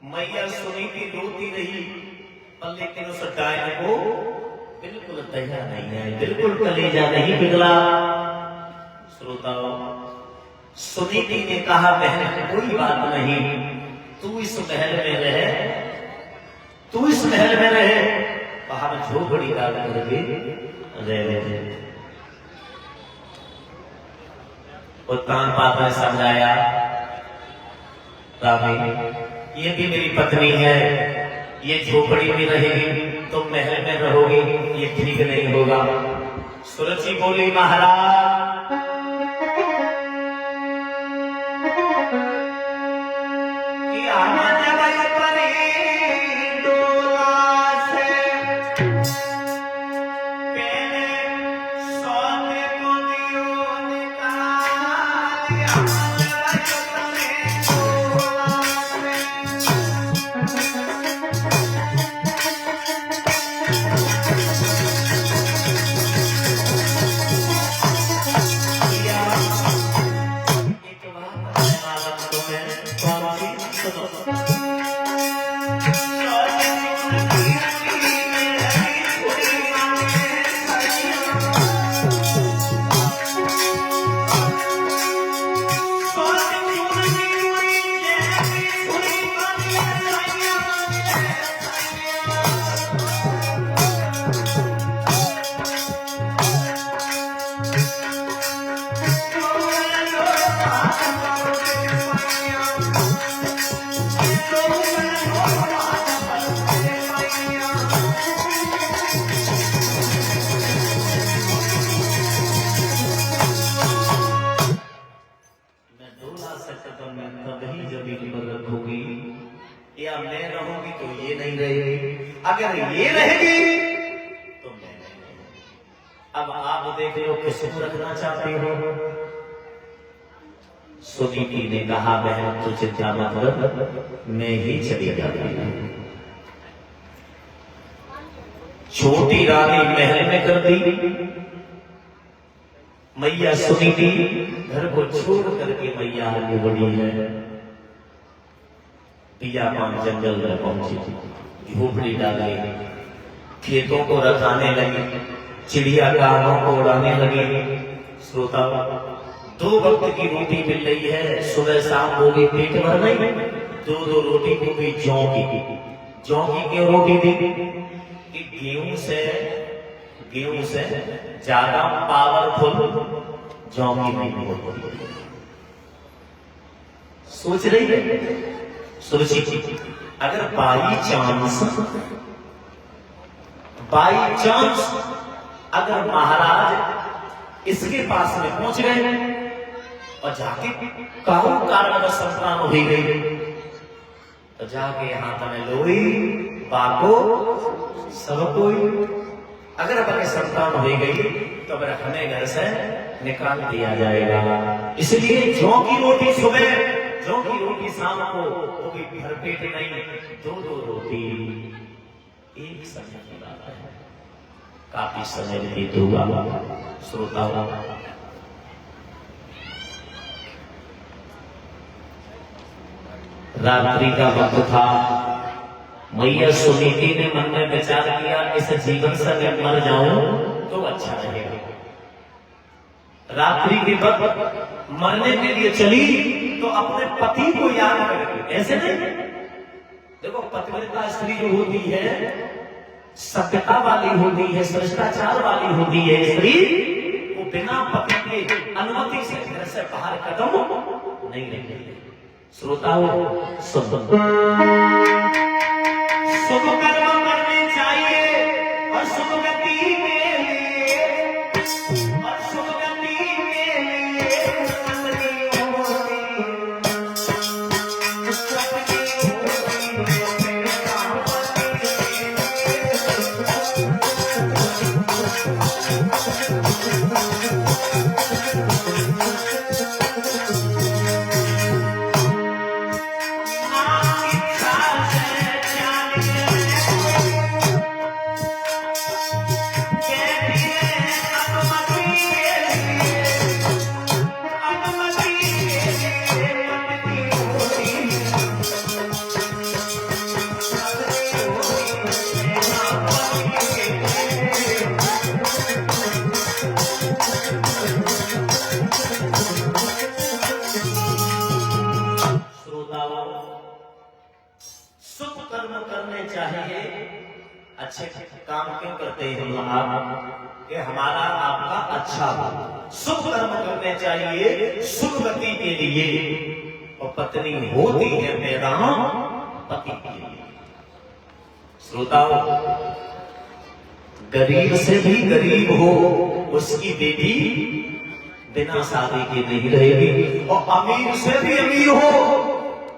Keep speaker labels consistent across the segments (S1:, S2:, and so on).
S1: मैया सुनी थी रोती रही, पर लेकिन उस डायन को बिल्कुल दया नहीं है, बिल्कुल कलेजा नहीं पिघला। श्रोताओ, सुनीति ने कहा बहन कोई बात नहीं, तू इस महल में रहे, तू इस महल में रहे, बाहर झोपड़ी डाल करके रहे। उत्तान पात्र ने समझाया, रामी ये भी मेरी पत्नी है, ये झोपड़ी में रहेगी, तुम महल में रहोगी, ये ठीक नहीं होगा। सुरजी बोली महाराज कि आमद गए परी डोला से, पहले सोने को दियो निकालिया। या मैं रहूंगी तो ये नहीं रहेगी, अगर ये रहेगी तो मैं नहीं। अब आप देख लो किसको रखना चाहते हो। सुनीति ने कहा बहन तो चिंता मत कर, मैं ही चली जाती हूँ। छोटी रानी महल में कर दी, मैया सुनीति घर को छोड़ करके मैया आगे बढ़ी है। पियापान जंगल में पहुंची, झोपड़ी डाली, खेतों को रखाने लगी, चिड़िया कानों को उड़ाने लगी। श्रोता, 2 वक्त की रोटी मिल रही है, सुबह शाम हो गई, पेट भर नहीं, 2 रोटी को भी जौ की। जौ की क्यों रोटी दी कि गेहूं से ज्यादा पावरफुल जौ की नहीं होती। सोच रही है सोचिए, अगर बाई चांस अगर महाराज इसके पास में पहुंच गए और जाके कारों कारण संतान हो गई, तो जाके हाथ में लोई बाको सब कोई, अगर अपने संतान हो गई तो फिर हमें घर से निकाल दिया जाएगा। इसलिए जौ की रोटी सुबह, जौ की रोटी शाम को, वो भी भर पेट नहीं, दो दो रोटी एक समय खिलाता है। काफी समय व्यतीत हुआ श्रोताओं, रात्रि का वक्त था। मैया सुनीति ने मन में विचार किया, इस जीवन से मैं मर जाऊं तो अच्छा रहेगा। रात्रि के वक्त मरने के लिए चली तो अपने पति को याद करके, ऐसे नहीं, देखो पतिव्रता स्त्री जो होती है, सभ्यता वाली होती है, शिष्टाचार वाली होती है स्त्री, वो बिना पति के अनुमति से घर से बाहर कदम नहीं रखेगी। श्रोताओं, शुभ कर्म करने चाहिए और शुभ गति के लिए, और शुभ गति के लिए अच्छे काम क्यों करते हैं हम आप, कि हमारा आपका अच्छा हो। शुभ कर्म करने चाहिए शुभ गति के लिए, और पत्नी होती है मेरा पति के लिए। श्रोताओं, गरीब से भी गरीब हो उसकी बेटी बिना शादी के नहीं रहेगी, और अमीर से भी अमीर हो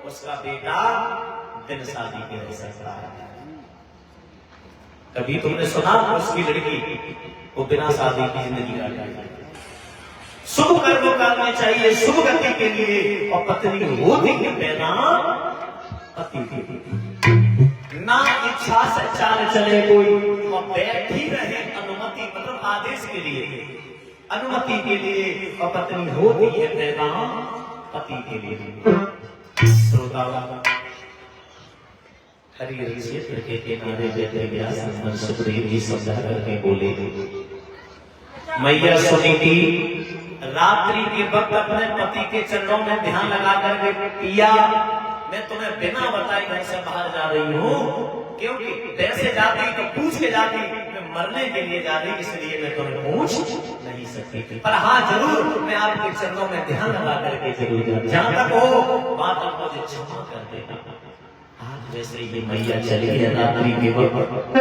S1: उसका बेटा बिना शादी के रह सकता है। कभी तुमने सुना उसकी लड़की वो बिना शादी की जिंदगी काटती? शुभ कर्म करने चाहिए शुभ गति के लिए, और पत्नी होती है पैदा पति के लिए। ना इच्छा से चाल चले कोई, और बैठी रहे अनुमति मतलब आदेश के लिए, अनुमति के लिए, और पत्नी होती है पैदा पति के लिए। श्रोताओं, हरि क्षेत्र के किनारे बैठे व्यास मन सुखदेव जी समझा करके बोले, मैया सुनीति रात्रि के वक्त अपने पति के चरणों में ध्यान लगा करके पिया, मैं तुम्हें बिना बताए घर से बाहर जा रही हूँ, क्योंकि वैसे जाती तो पूछ के जाती, मैं मरने के लिए जा रही इसलिए मैं तुम्हें पूछ नहीं सकती थी, पर हाँ जरूर मैं आपके चरणों में ध्यान लगा करके जरूर, जहां तक हो बात आपको क्षमा कर देना। आज वैसे ही मैया चली है रात्रि के वक्त,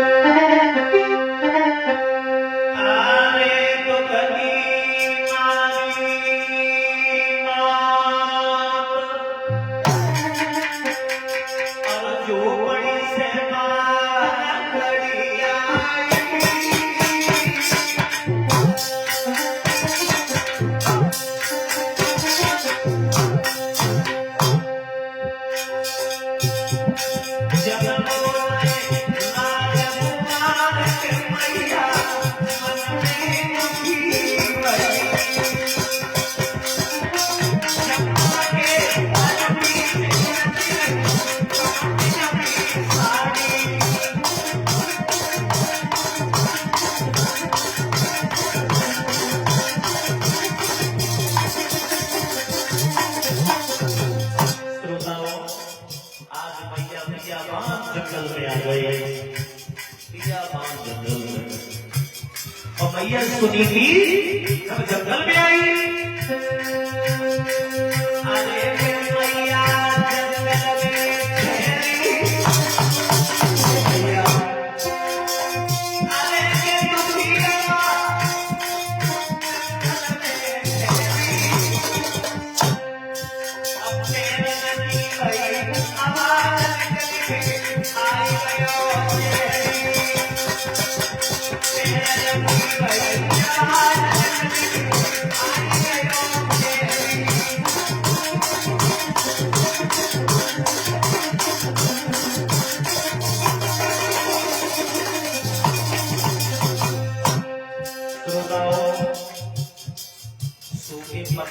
S1: मैया सुनीति जब जंगल में आई, अरे मैया जंगल में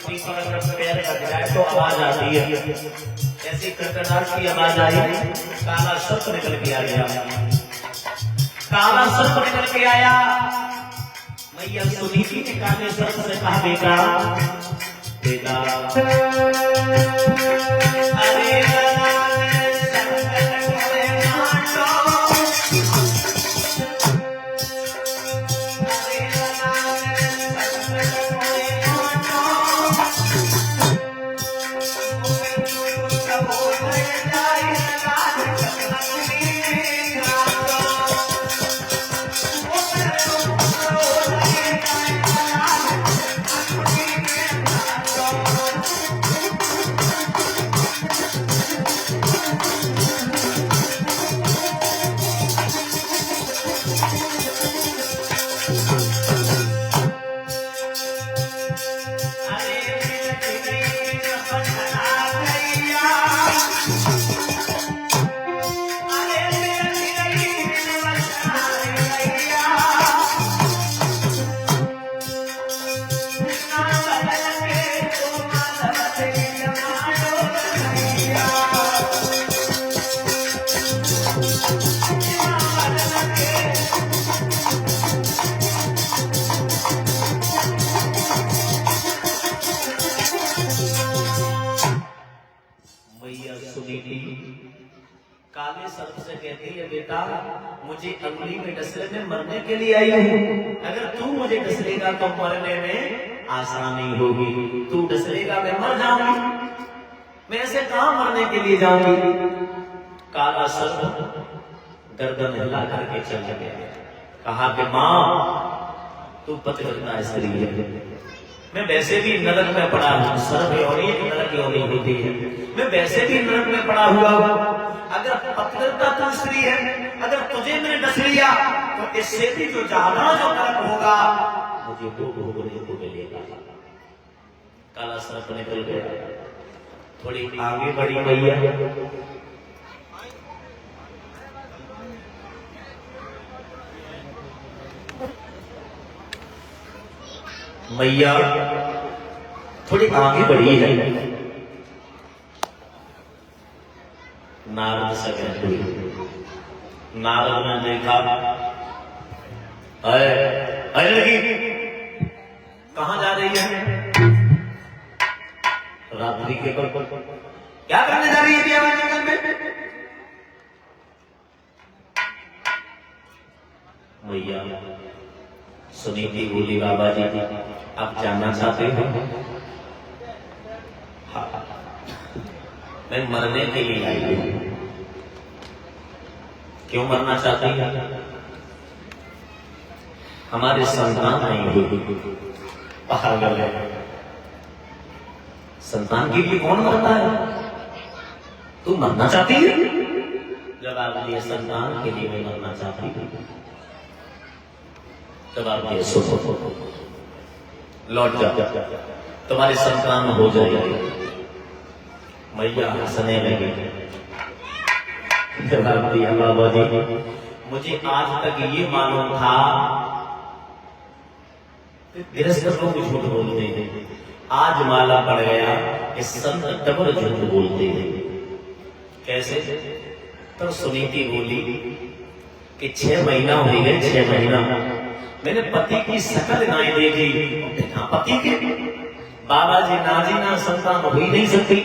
S1: पत्नी पर अगर पैर लग जाए तो आवाज आती है, ऐसी कड़कड़ाहट की आवाज आई, काला सर्प निकल के आ गया। काला सर्प निकल के आया। मैया सुनीति ने काले सर्प से कहा, बेटा बेटा अरे काले सर्प से कहती है, बेटा मुझे अंगुली में डसले में मरने के लिए आई हूँ। अगर तू मुझे डसलेगा तो मरने में आसानी होगी, तू डसलेगा मैं मर जाऊंगी, मैं ऐसे कहां मरने के लिए जाऊंगी। काला सर्प गर्दन हिला करके चल गया। कहा कि मां तू पतिव्रता स्त्री है, मैं वैसे भी नरक में पड़ा हूं, सर्प योनि नरक योनि होती है, मैं वैसे भी नरक में पड़ा हुआ हूं। अगर पतिव्रता तू स्त्री है, अगर तुझे मैंने डस लिया तो इससे भी जो ज्यादा जो नरक होगा मुझे वो भोगने को मिलेगा। काला सर्प निकल गया। थोड़ी आगे बढ़ी मैया थोड़ी आगे बढ़ी है। नारद से कहती, नारद ने देखा, अरे लगी कहां जा रही है? रात्रि के क्या करने जा रही है जंगल में? मैया सुनीति बोली, बाबा जी आप जानना चाहते हो? हाँ, मैं मरने के लिए आई हूं। क्यों मरना चाहती है? हमारे संतान नहीं हुई, पागल है। संतान के लिए कौन मरता है? तू मरना चाहती है? जवाब दिया, संतान के लिए मैं मरना चाहती हूँ। जवाब दिया, सुनो लौट जा, तुम्हारी संतान हो जाएगी। मैया हंसने लगी। जवाब दिया, बाबा जी मुझे आज तक ये मालूम था गृहस्थ लोग झूठ बोलते हैं, आज माला पड़ गया कि संत डबल झूठ बोलते हैं। कैसे? तो सुनीति बोली कि 6 महीना हो गए, 6 महीना मैंने पति की शकल नहीं देखी। पति के बाबा जी नाजीना संतान हो ही नहीं सकती।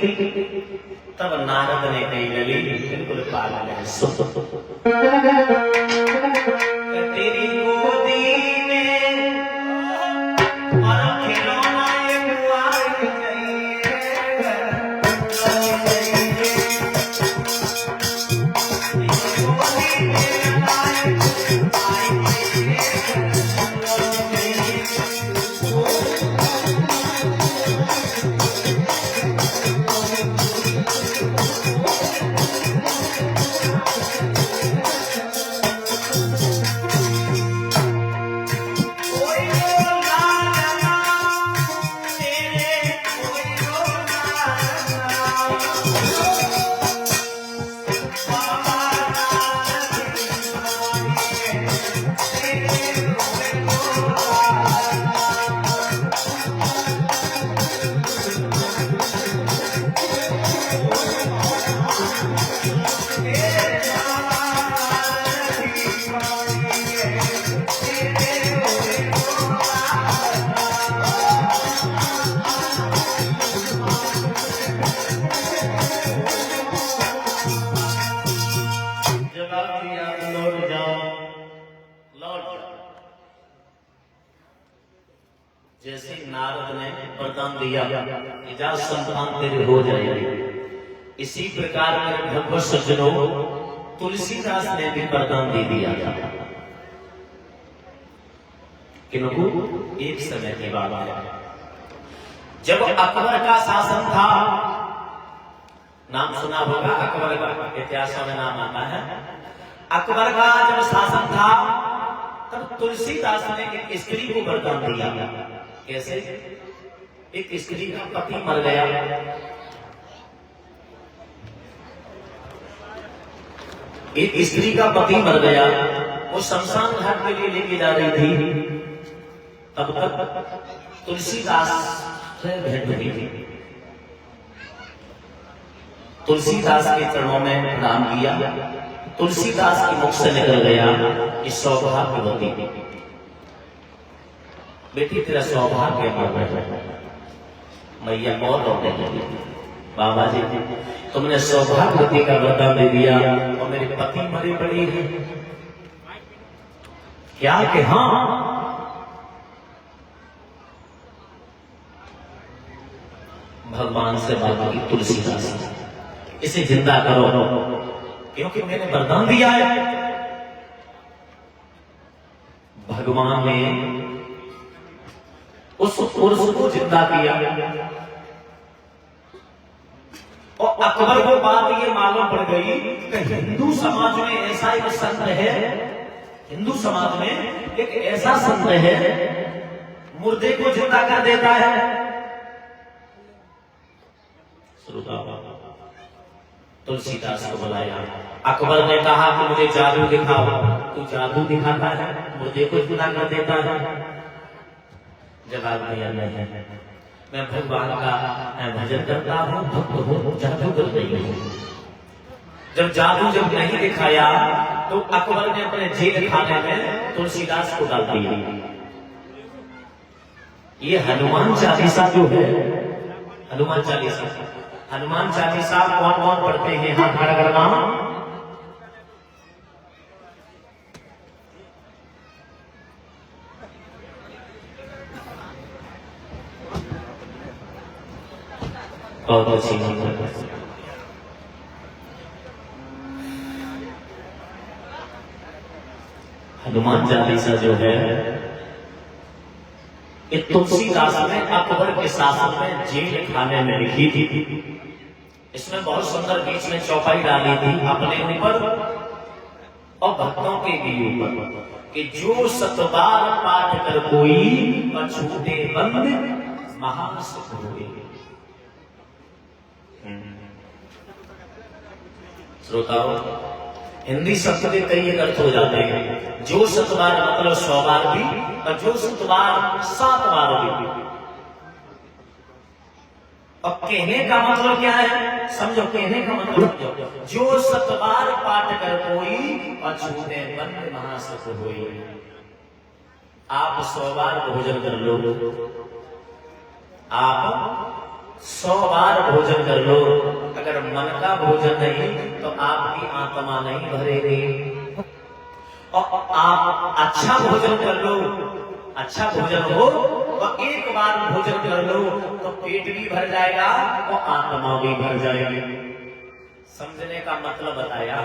S1: तब नारद ने कही, लली बिल्कुल पागल है, तेरी गोदी में और खिलौना एक वार जैसे नारद ने वरदान दिया कि जा संतान तेरे हो जाएगी, इसी प्रकार मेरे भगवत सज्जनों तुलसीदास ने भी वरदान दे दिया था। किनको? एक समय की बात है, जब अकबर का शासन था। नाम सुना होगा, अकबर का इतिहास में नाम आता है। अकबर का जब शासन था तब तुलसीदास ने एक स्त्री को वरदान दिया। कैसे? एक स्त्री का पति मर गया, एक स्त्री का पति मर गया, वो शमशान घाट के लिए लेके जा रही थी। तब तक तुलसीदास से भेंट हुई थी। तुलसीदास के चरणों में प्रणाम किया। तुलसीदास के मुख से निकल गया कि सौभाग्यवती बेटी, तेरा सौभाग्य मैया और लौटने लगी। बाबा जी तुमने सौभाग्यवती का वरदान दे दिया और मेरे पति मरे पड़ी है। क्या कि हाँ, भगवान से बात की तुलसीदास, इसे जिंदा करो क्योंकि मैंने वरदान दिया है। भगवान ने उस पुरुष को जिंदा किया और अकबर को बात ये मालूम पड़ गई कि हिंदू समाज में ऐसा एक संत है, हिंदू समाज में एक ऐसा संत है मुर्दे को जिंदा कर देता है। तुलसीदास को बुलाया। अकबर ने कहा कि मुझे जादू दिखाओ। तू जादू दिखाता है, मुर्दे को जिंदा कर देता है? जवाब दिया नहीं, मैं भगवान का भजन करता हूँ, भक्त हूँ, जादू कर रही हूँ। जब नहीं दिखाया तो अकबर ने अपने जेल खाने में तुलसीदास को डाल दिया। ये हनुमान चालीसा जो है, हनुमान चालीसा कौन कौन पढ़ते हैं? हाथ खड़ा करना। बहुत अच्छी हनुमान चालीसा जो है ये तुलसीदास ने अकबर के शासन में जेल खाने में लिखी थी। इसमें बहुत सुंदर बीच में चौपाई डाली थी अपने ऊपर और भक्तों के भी ऊपर कि जो सतबार पाठ कर कोई अछूटे बंद महासुख हुए। श्रोताओं, हिंदी शब्द के कई एक अर्थ हो जाते हैं। जो सतबार मतलब 100 बार भी, और जो सतबार 7 बार भी। और कहने का मतलब क्या है? समझो, कहने का मतलब जो सतबार पाठ कर कोई अछूटे बंद महासुख होई। आप 100 बार भोजन कर लो, आप 100 बार भोजन कर लो, अगर मन का भोजन नहीं तो आपकी आत्मा नहीं भरेगी। और आप अच्छा भोजन कर लो, अच्छा भोजन हो तो एक बार भोजन कर लो तो पेट भी भर जाएगा और आत्मा भी भर जाएगी। समझने का मतलब बताया।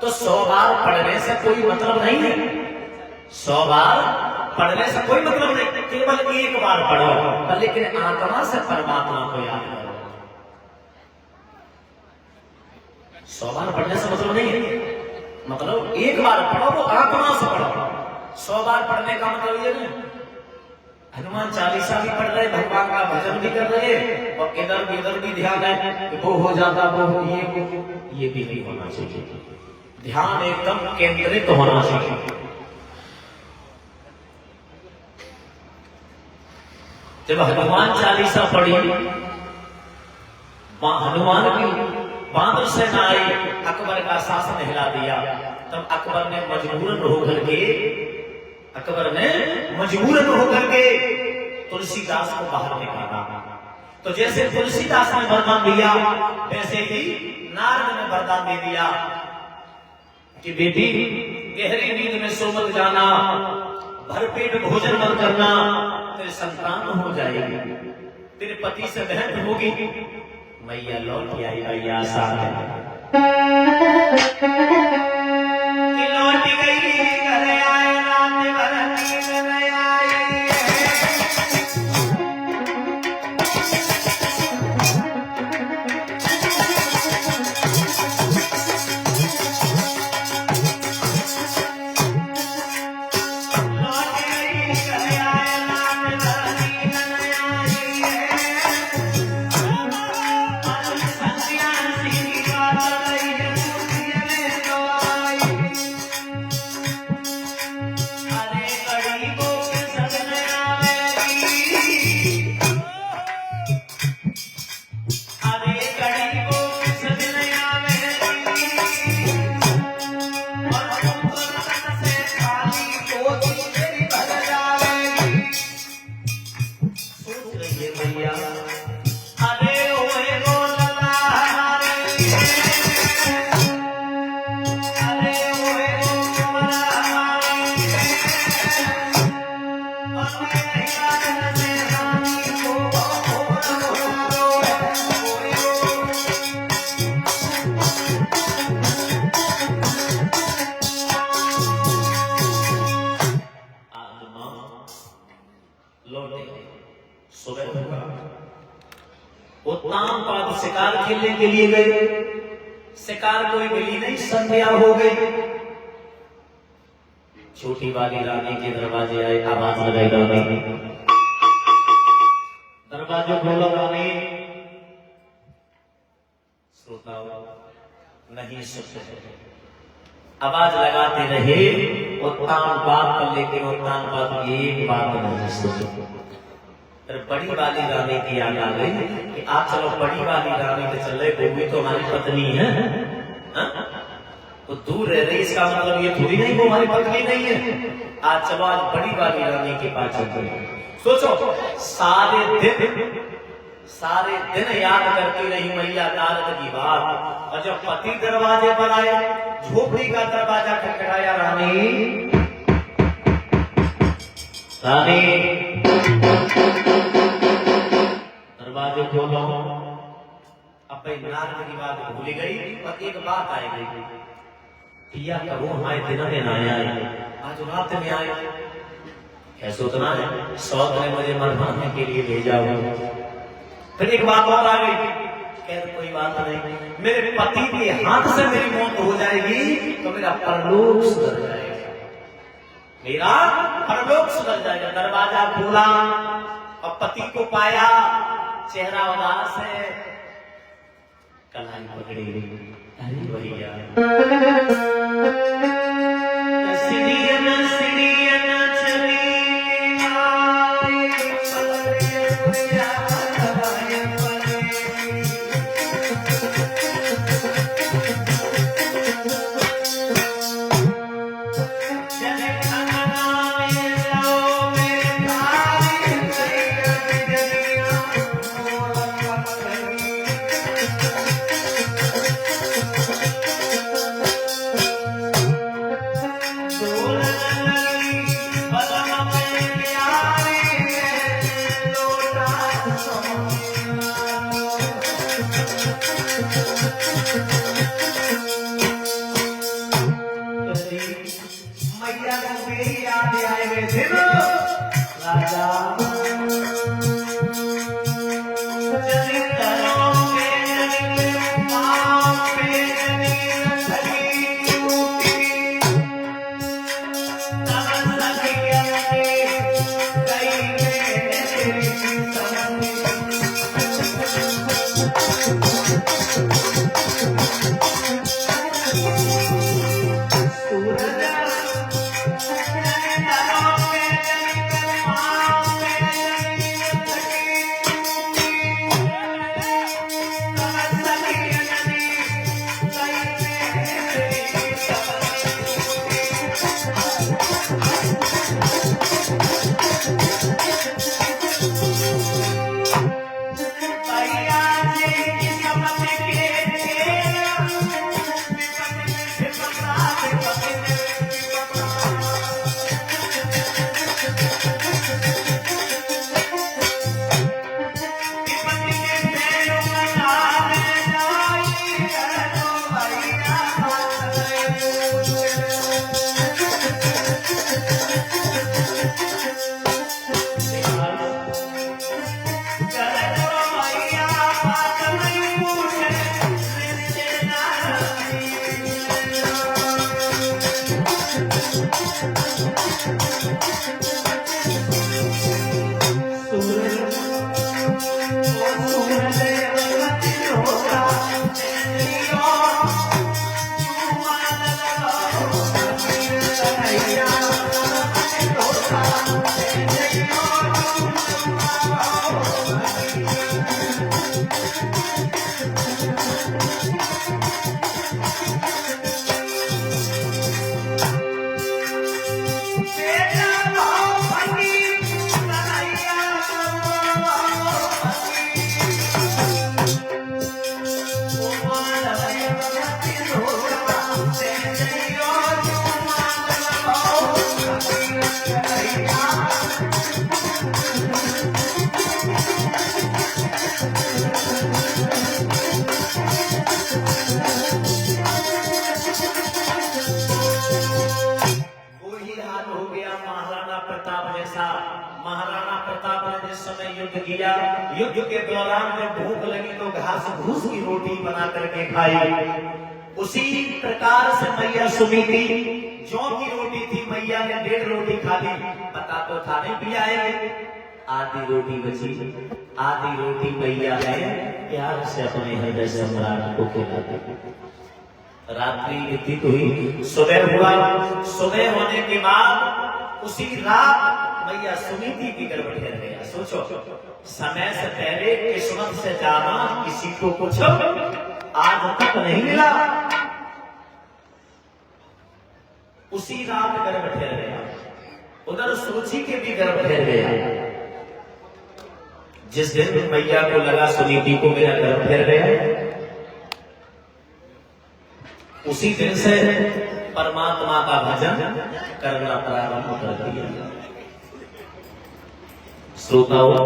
S1: तो 100 बार पढ़ने से कोई मतलब नहीं है, 100 बार पढ़ने से कोई मतलब नहीं, केवल एक बार पढ़ो, लेकिन आत्मा से परमात्मा को याद करो। 100 बार पढ़ने से मतलब नहीं है, मतलब एक बार पढ़ो वो आत्मा से पढ़ो। 100 बार पढ़ने का मतलब ये नहीं हनुमान चालीसा भी पढ़ रहे, भगवान का भजन भी कर रहे और इधर भी ध्यान है कि वो हो जाता, वो ये भी नहीं होना चाहिए। ध्यान एकदम केंद्रित होना चाहिए। जब हनुमान चालीसा पढ़ी, हनुमान की बांदर सेना आई, अकबर का शासन हिला दिया। तब अकबर ने मजबूरन होकर के तुलसीदास को बाहर निकाला। तो जैसे तुलसीदास ने वरदान दिया, वैसे ही नारद ने वरदान दे दिया कि बेटी गहरी नींद में सो मत जाना, भरपेट भोजन मत करना, तेरे संतान हो जाएगी, तेरे पति से भेंट होगी। मैया लौट के आई, मैया साथ लौट गई, घर आए रात भर नींद न आई। शिकार खेलने के लिए गए, शिकार कोई मिली नहीं, संध्या हो गई। छोटी वाली रानी के दरवाजे आए, आवाज लगाई रानी, दरवाजे खोलो रानी। श्रोताओ नहीं सुनते, आवाज लगाते रहे उत्तान बात पर, लेकिन उत्तान बात एक बात नहीं सुनते। बड़ी वाली रानी की याद आ गई कि आप चलो बड़ी वाली रानी के चले, वो तो हमारी पत्नी है, वो दूर रह रही, इसका मतलब ये थोड़ी नहीं वो हमारी पत्नी नहीं है। आज चलो आज बड़ी वाली रानी के पास चलते हैं। सोचो सारे दिन याद करती रही मैया नारद की बात, और जब पति दरवाजे पर आए, झोपड़ी का दरवाजा खटखटाया, रानी दरवाजे खोलो। अब भाई नारद की बात भूल गई, पर एक बात आई गई, पिया करो हमारे दिन आया है, आज रात में आए, ऐसा उतना है 100 दिन मुझे मरवाने के लिए ले जाओ। फिर एक बात और आ गई, कह कोई बात नहीं, मेरे पति के हाथ से मेरी मौत हो जाएगी तो मेरा परलोक सुधर जाएगा, मेरा परलोक सुधर जाएगा। दरवाजा खोला और पति को पाया, चेहरा उदास है, कलाई पकड़ी गई, अरे भैया महाराणा प्रताप ने जिस समय युद्ध किया, युद्ध के दौरान जब भूख लगी तो घास घूस की रोटी बना करके खाई। उसी प्रकार से मैया सुनीति जौ की रोटी थी, मैया ने 1.5 रोटी खा ली। पता तो था नहीं भी आएंगे, आधी रोटी बची, आधी रोटी मैया ने प्यार से अपने हृदय सम्राट को खिला दी। रात्रि व्यतीत हुई, सुबह हुआ। सुबह होने के बाद उसी रात मैया सुनीति की गर्भ ठहर गया। सोचो, समय से पहले किस्मत से ज्यादा किसी को कुछ आज तक नहीं मिला। उसी रात गर्भ ठहर गया। उधर सोची के भी गर्भ ठहर गया। जिस दिन मैया को लगा सुनीति को मेरा गर्भ ठहर गया, उसी दिन से परमात्मा का भजन करना प्रारंभ कर दिया। श्रोताओं,